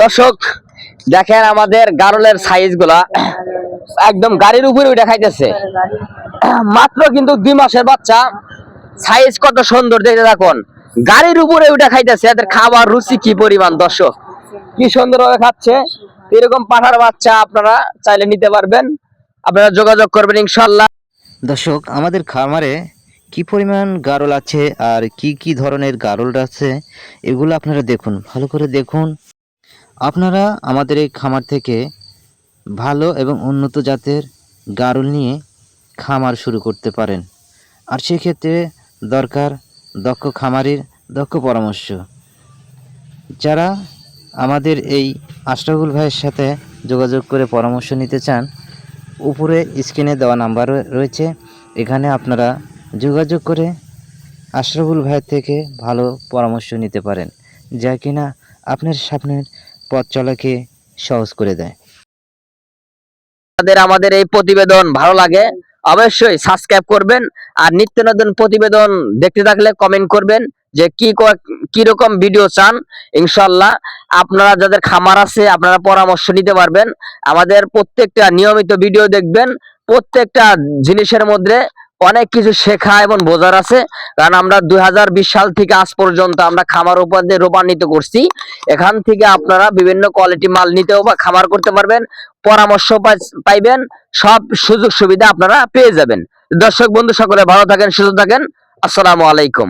দর্শক দেখেন আমাদের গারলের সাইজ গুলা একদম গাড়ির উপরে উঠে খাইতেছে। মাত্র কিন্তু 2 মাসের বাচ্চা, সাইজ কত সুন্দর দেখতে থাকুন। গাড়ির উপরে উঠে খাইতেছে, এদের খাবার রুচি কি পরিমাণ দর্শক, কি সুন্দর ভাবে খাচ্ছে। এরকম পাঠার বাচ্চা আপনারা চাইলে নিতে পারবেন, আপনারা যোগাযোগ করবেন ইনশাল্লাহ। দর্শক, আমাদের খামারে কি পরিমাণ গারল আছে আর কি কি ধরনের গারল আছে এগুলো আপনারা দেখুন, ভালো করে দেখুন। আপনারা আমাদের এই খামার থেকে ভালো এবং উন্নত জাতের গারল নিয়ে খামার শুরু করতে পারেন। আর সেক্ষেত্রে দরকার দক্ষ খামারির দক্ষ পরামর্শ। যারা আমাদের এই আশরাফুল ভাইয়ের সাথে যোগাযোগ করে পরামর্শ নিতে চান, উপরে স্ক্রিনে দেওয়া নাম্বার রয়েছে, এখানে আপনারা যোগাযোগ করে আশরাফুল ভাইয়ের থেকে ভালো পরামর্শ নিতে পারেন, যা কিনা আপনার স্বপ্নের পথ চলাকে সহজ করে দেয়। আমাদের এই প্রতিবেদন ভালো লাগে অবশ্যই সাবস্ক্রাইব করবেন, আর নিত্য নতুন প্রতিবেদন দেখতে থাকলে কমেন্ট করবেন যে কি রকম ভিডিও চান। ইনশাল্লাহ আপনারা যাদের খামার আছে আপনারা পরামর্শ নিতে পারবেন। আমাদের প্রত্যেকটা নিয়মিত ভিডিও দেখবেন, প্রত্যেকটা জিনিসের মধ্যে অনেক কিছু শেখা এবং বোঝার আছে। কারণ আমরা 2020 সাল থেকে আজ পর্যন্ত আমরা খামার উপর দিয়ে রূপান্তরিত করছি। এখান থেকে আপনারা বিভিন্ন কোয়ালিটি মাল নিতেও বা খামার করতে পারবেন, পরামর্শ পাইবেন, সব সুযোগ সুবিধা আপনারা পেয়ে যাবেন। দর্শক বন্ধু সকলে ভালো থাকেন, সুস্থ থাকেন। আসসালামু আলাইকুম।